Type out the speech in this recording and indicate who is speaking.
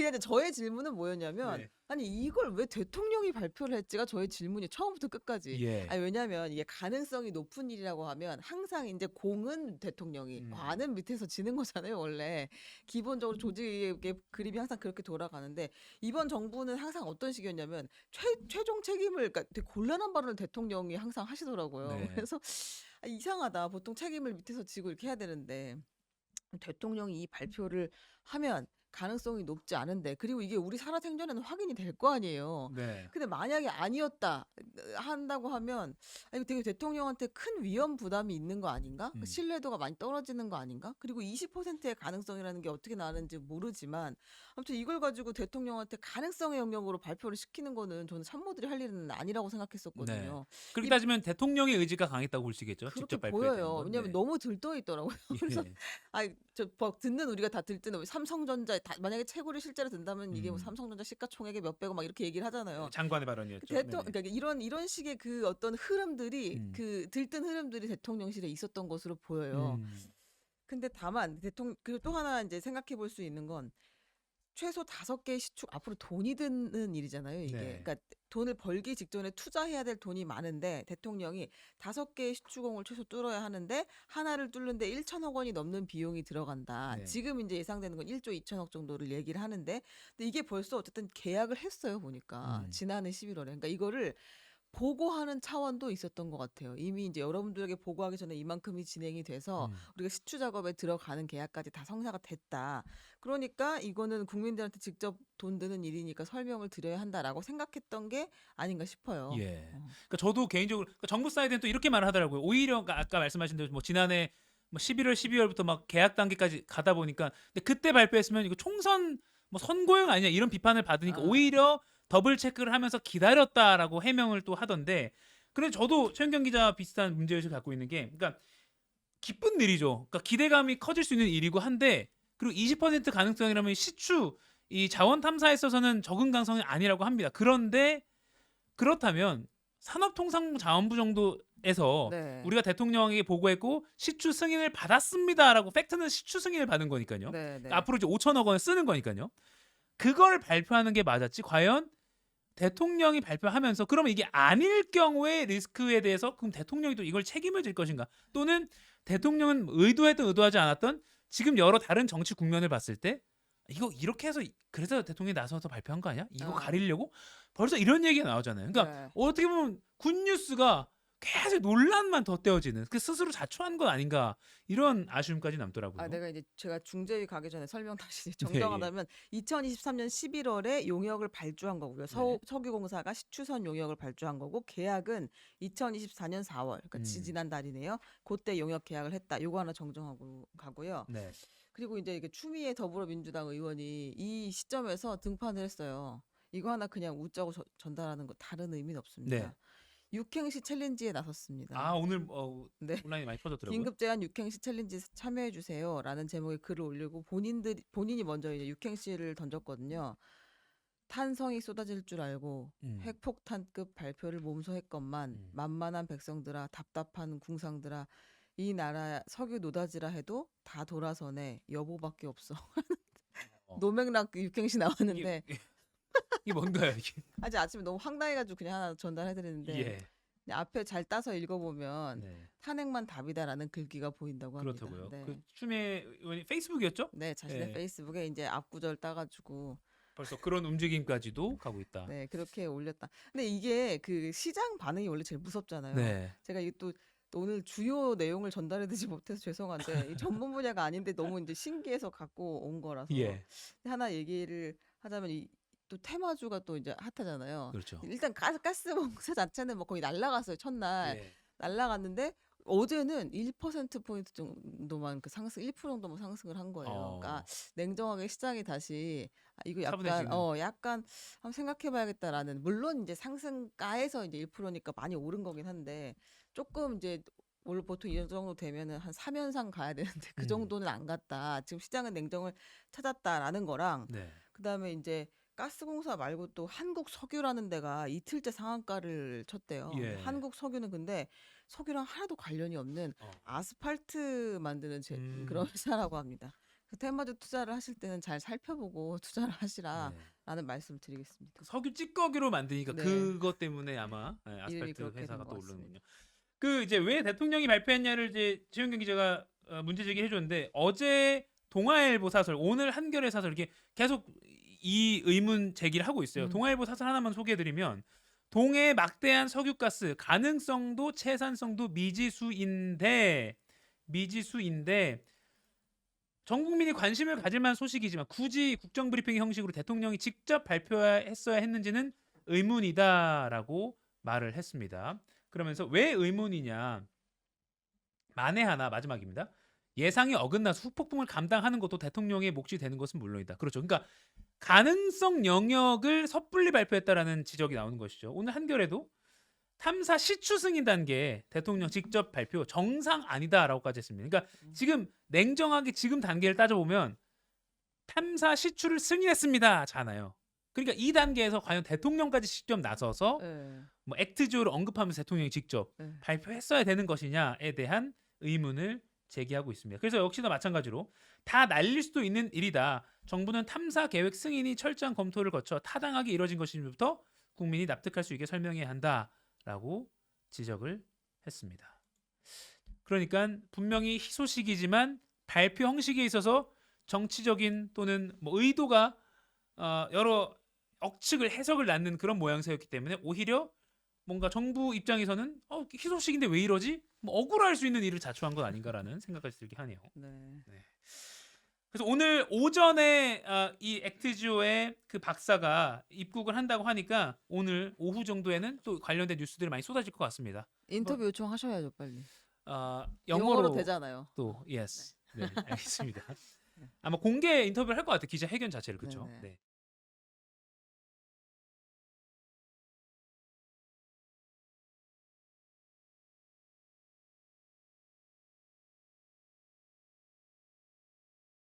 Speaker 1: 근데 저의 질문은 뭐였냐면
Speaker 2: 네.
Speaker 1: 아니 이걸 왜 대통령이 발표를 했지가 저의 질문이 처음부터 끝까지.
Speaker 2: 예.
Speaker 1: 아니 왜냐면 이게 가능성이 높은 일이라고 하면 항상 이제 공은 대통령이
Speaker 2: 음.
Speaker 1: 과는 밑에서 지는 거잖아요 원래. 기본적으로 조직의 그림이 항상 그렇게 돌아가는데 이번 정부는 항상 어떤 식이었냐면 최종 책임을 그러니까 되게 곤란한 발언을 대통령이 항상 하시더라고요.
Speaker 2: 네.
Speaker 1: 그래서 아, 이상하다. 보통 책임을 밑에서 지고 이렇게 해야 되는데 대통령이 이 발표를 하면 가능성이 높지 않은데 그리고 이게 우리 살아생전에는 확인이 될 거 아니에요.
Speaker 2: 네.
Speaker 1: 근데 만약에 아니었다 한다고 하면 아니 되게 대통령한테 큰 위험 부담이 있는 거 아닌가?
Speaker 2: 음.
Speaker 1: 신뢰도가 많이 떨어지는 거 아닌가? 그리고 20%의 가능성이라는 게 어떻게 나는지 모르지만 아무튼 이걸 가지고 대통령한테 가능성의 영역으로 발표를 시키는 거는 저는 참모들이 할 일은 아니라고
Speaker 2: 네.
Speaker 1: 생각했었거든요.
Speaker 2: 그렇게
Speaker 1: 이
Speaker 2: 따지면 대통령의 의지가 강했다고 볼 수 있겠죠.
Speaker 1: 그렇게
Speaker 2: 직접 발표해야 되는
Speaker 1: 보여요.
Speaker 2: 건.
Speaker 1: 왜냐하면
Speaker 2: 네.
Speaker 1: 너무 들떠 있더라고요. 그래서
Speaker 2: 예.
Speaker 1: 아이 저 뭐 듣는 우리가 다 들뜨는 삼성전자 다 만약에 채굴이 실제로 된다면 이게 뭐
Speaker 2: 음.
Speaker 1: 삼성전자 시가총액의 몇 배고 막 이렇게 얘기를 하잖아요.
Speaker 2: 장관의
Speaker 1: 그
Speaker 2: 발언이었죠.
Speaker 1: 대통
Speaker 2: 네네.
Speaker 1: 그러니까 이런 식의 그 어떤 흐름들이
Speaker 2: 음.
Speaker 1: 그 들뜬 흐름들이 대통령실에 있었던 것으로 보여요.
Speaker 2: 음.
Speaker 1: 근데 다만 대통령 그리고 또 하나 이제 생각해 볼 수 있는 건 최소 5개의 시축 앞으로 돈이 드는 일이잖아요, 이게.
Speaker 2: 네.
Speaker 1: 그러니까 돈을 벌기 직전에 투자해야 될 돈이 많은데 대통령이 5개의 시추공을 최소 뚫어야 하는데 하나를 뚫는데 1천억 원이 넘는 비용이 들어간다.
Speaker 2: 네.
Speaker 1: 지금 이제 예상되는 건 1조 2천억 정도를 얘기를 하는데 근데 이게 벌써 어쨌든 계약을 했어요, 보니까.
Speaker 2: 음.
Speaker 1: 지난해 11월에. 그러니까 이거를 보고하는 차원도 있었던 것 같아요. 이미 이제 여러분들에게 보고하기 전에 이만큼이 진행이 돼서
Speaker 2: 음.
Speaker 1: 우리가 시추 작업에 들어가는 계약까지 다 성사가 됐다. 그러니까 이거는 국민들한테 직접 돈 드는 일이니까 설명을 드려야 한다라고 생각했던 게 아닌가 싶어요.
Speaker 2: 예.
Speaker 1: 어.
Speaker 2: 그러니까 저도 개인적으로 그러니까 정부 사이드는 또 이렇게 말을 하더라고요. 오히려 아까 말씀하신 대로 뭐 지난해 뭐 11월, 12월부터 막 계약 단계까지 가다 보니까 근데 그때 발표했으면 이거 총선 뭐 선거용 아니냐 이런 비판을 받으니까
Speaker 1: 아,
Speaker 2: 오히려 더블 체크를 하면서 기다렸다라고 해명을 또 하던데 그래 저도 최은경 기자 비슷한 문제의식을 갖고 있는 게 그러니까 기쁜 일이죠. 그러니까 기대감이 커질 수 있는 일이고 한데 그리고 20% 가능성이라면 시추 이 자원 탐사에 있어서는 적은 가능성이 아니라고 합니다. 그런데 그렇다면 산업통상자원부 정도에서
Speaker 1: 네.
Speaker 2: 우리가 대통령에게 보고했고 시추 승인을 받았습니다라고 팩트는 시추 승인을 받은 거니까요.
Speaker 1: 네,
Speaker 2: 그러니까
Speaker 1: 네.
Speaker 2: 앞으로 이제 5천억 원을 쓰는 거니까요. 그걸 발표하는 게 맞았지. 과연 대통령이 발표하면서 그러면 이게 아닐 경우에 리스크에 대해서 그럼 대통령이 또 이걸 책임을 질 것인가? 또는 대통령은 의도했든 의도하지 않았던 지금 여러 다른 정치 국면을 봤을 때 이거 이렇게 해서 그래서 대통령이 나서서 발표한 거 아니야? 이거
Speaker 1: 아,
Speaker 2: 가리려고 벌써 이런 얘기가 나오잖아요. 그러니까
Speaker 1: 네.
Speaker 2: 어떻게 보면 굿뉴스가 계속 논란만 덧대어지는 그 스스로 자초한 건 아닌가 이런 아쉬움까지
Speaker 1: 아,
Speaker 2: 남더라고요.
Speaker 1: 내가 이제 제가 중재위 가기 전에 설명 다시
Speaker 2: 네, 예.
Speaker 1: 정정하다면 2023년 11월에 용역을 발주한 거고요.
Speaker 2: 네.
Speaker 1: 석유공사가 시추선 용역을 발주한 거고 계약은 2024년 4월, 그러니까
Speaker 2: 음.
Speaker 1: 지난 달이네요. 그때 용역 계약을 했다. 요거 하나 정정하고 가고요.
Speaker 2: 네.
Speaker 1: 그리고 이제 이게 추미애 더불어민주당 의원이 이 시점에서 등판을 했어요. 이거 하나 그냥 웃자고 전달하는 거 다른 의미는
Speaker 2: 네.
Speaker 1: 없습니다. 육행시 챌린지에 나섰습니다.
Speaker 2: 아 오늘
Speaker 1: 네.
Speaker 2: 온라인에 많이 퍼졌더라고요.
Speaker 1: 긴급 제한 육행시 챌린지 참여해 주세요라는 제목의 글을 올리고 본인이 먼저 이제 육행시를 던졌거든요. 탄성이 쏟아질 줄 알고
Speaker 2: 음.
Speaker 1: 핵폭탄급 발표를 몸소 했건만
Speaker 2: 음.
Speaker 1: 만만한 백성들아 답답한 궁상들아 이 나라 석유 노다지라 해도 다 돌아서네 여보밖에 없어.
Speaker 2: 어.
Speaker 1: 노맥락 육행시
Speaker 2: 이게
Speaker 1: 나왔는데
Speaker 2: 이게 뭔가요 이게?
Speaker 1: 아직 아침에 너무 황당해가지고 그냥 하나 전달해드리는데
Speaker 2: 예.
Speaker 1: 앞에 잘 따서 읽어보면
Speaker 2: 네.
Speaker 1: 탄핵만 답이다라는 글귀가 보인다고 합니다.
Speaker 2: 그렇다고요.
Speaker 1: 네.
Speaker 2: 그 추미애 의원이 페이스북이었죠?
Speaker 1: 네, 자신의
Speaker 2: 예.
Speaker 1: 페이스북에 이제 앞구절 따가지고
Speaker 2: 벌써 그런 움직임까지도 가고 있다.
Speaker 1: 네 그렇게 올렸다. 근데 이게 그 시장 반응이 원래 제일 무섭잖아요.
Speaker 2: 네.
Speaker 1: 제가 이게 또 오늘 주요 내용을 전달해드리지 못해서 죄송한데 이 전문 분야가 아닌데 너무 이제 신기해서 갖고 온 거라서
Speaker 2: 예.
Speaker 1: 하나 얘기를 하자면 또 테마주가 또 이제 핫하잖아요.
Speaker 2: 그렇죠.
Speaker 1: 일단 가스공사 자체는 뭐 거의 날라갔어요 첫날
Speaker 2: 예.
Speaker 1: 날라갔는데 어제는 1%포인트 정도만 그 상승 1% 정도만 상승을 한 거예요. 그러니까 냉정하게 시장이 다시 이거 약간
Speaker 2: 차분해지는.
Speaker 1: 약간 한번 생각해봐야겠다라는 물론 이제 상승가에서 이제 1%니까 많이 오른 거긴 한데 조금 이제 원래 보통 이 정도 되면은 한 3연상 가야 되는데 그 정도는 안 갔다. 지금 시장은 냉정을 찾았다라는 거랑
Speaker 2: 네.
Speaker 1: 그다음에 이제 가스공사 말고 또 한국석유라는 데가 이틀째 상한가를 쳤대요.
Speaker 2: 예.
Speaker 1: 한국석유는 근데 석유랑 하나도 관련이 없는
Speaker 2: 어.
Speaker 1: 아스팔트 만드는 그런
Speaker 2: 음.
Speaker 1: 회사라고 합니다. 그 테마주 투자를 하실 때는 잘 살펴보고 투자를 하시라라는
Speaker 2: 네.
Speaker 1: 말씀을 드리겠습니다.
Speaker 2: 그 석유 찌꺼기로 만드니까
Speaker 1: 네.
Speaker 2: 그것 때문에 아마
Speaker 1: 이름이
Speaker 2: 아스팔트
Speaker 1: 그렇게
Speaker 2: 회사가
Speaker 1: 된 것
Speaker 2: 떠오르는군요.
Speaker 1: 같습니다.
Speaker 2: 그 이제 왜 대통령이 발표했냐를 이제 최윤경 기자가 문제 제기해 줬는데 어제 동아일보 사설, 오늘 한겨레 사설 이렇게 계속 이 의문 제기를 하고 있어요. 동아일보 사설 하나만 소개해 드리면 동해 막대한 석유가스 가능성도 채산성도 미지수인데 전 국민이 관심을 가질 만한 소식이지만 굳이 국정브리핑 형식으로 대통령이 직접 발표했어야 했는지는 의문이다라고 말을 했습니다. 그러면서 왜 의문이냐? 만에 하나 마지막입니다. 예상이 어긋나서 후폭풍을 감당하는 것도 대통령의 몫이 되는 것은 물론이다. 그렇죠. 그러니까 가능성 영역을 섣불리 발표했다라는 지적이 나오는 것이죠. 오늘 한겨레도 탐사 시추 승인 단계 대통령 직접 발표 정상 아니다라고까지 했습니다. 그러니까 지금 냉정하게 지금 단계를 따져보면 탐사 시추를 승인했습니다잖아요. 그러니까 이 단계에서 과연 대통령까지 직접 나서서
Speaker 1: 네.
Speaker 2: 뭐 액트지오를 언급하면서 대통령이 직접
Speaker 1: 네.
Speaker 2: 발표했어야 되는 것이냐에 대한 의문을 제기하고 있습니다. 그래서 역시나 마찬가지로 다 날릴 수도 있는 일이다. 정부는 탐사 계획 승인이 철저한 검토를 거쳐 타당하게 이뤄진 것임부터 국민이 납득할 수 있게 설명해야 한다라고 지적을 했습니다. 그러니까 분명히 희소식이지만 발표 형식에 있어서 정치적인 또는 뭐 의도가 여러 억측을 해석을 낳는 그런 모양새였기 때문에 오히려 뭔가 정부 입장에서는 희소식인데 왜 이러지? 뭐 억울할 수 있는 일을 자초한 것 아닌가라는 생각까지 들게 하네요.
Speaker 1: 네.
Speaker 2: 그래서 오늘 오전에 이 액트지오의 그 박사가 입국을 한다고 하니까 오늘 오후 정도에는 또 관련된 뉴스들이 많이 쏟아질 것 같습니다.
Speaker 1: 인터뷰 요청하셔야죠, 빨리.
Speaker 2: 영어로
Speaker 1: 영어로 되잖아요.
Speaker 2: 또 yes. 네, 알겠습니다. 아마 공개 인터뷰를 할 것 같아요. 기자 회견 자체를 그렇죠.
Speaker 1: 네네.
Speaker 2: 네.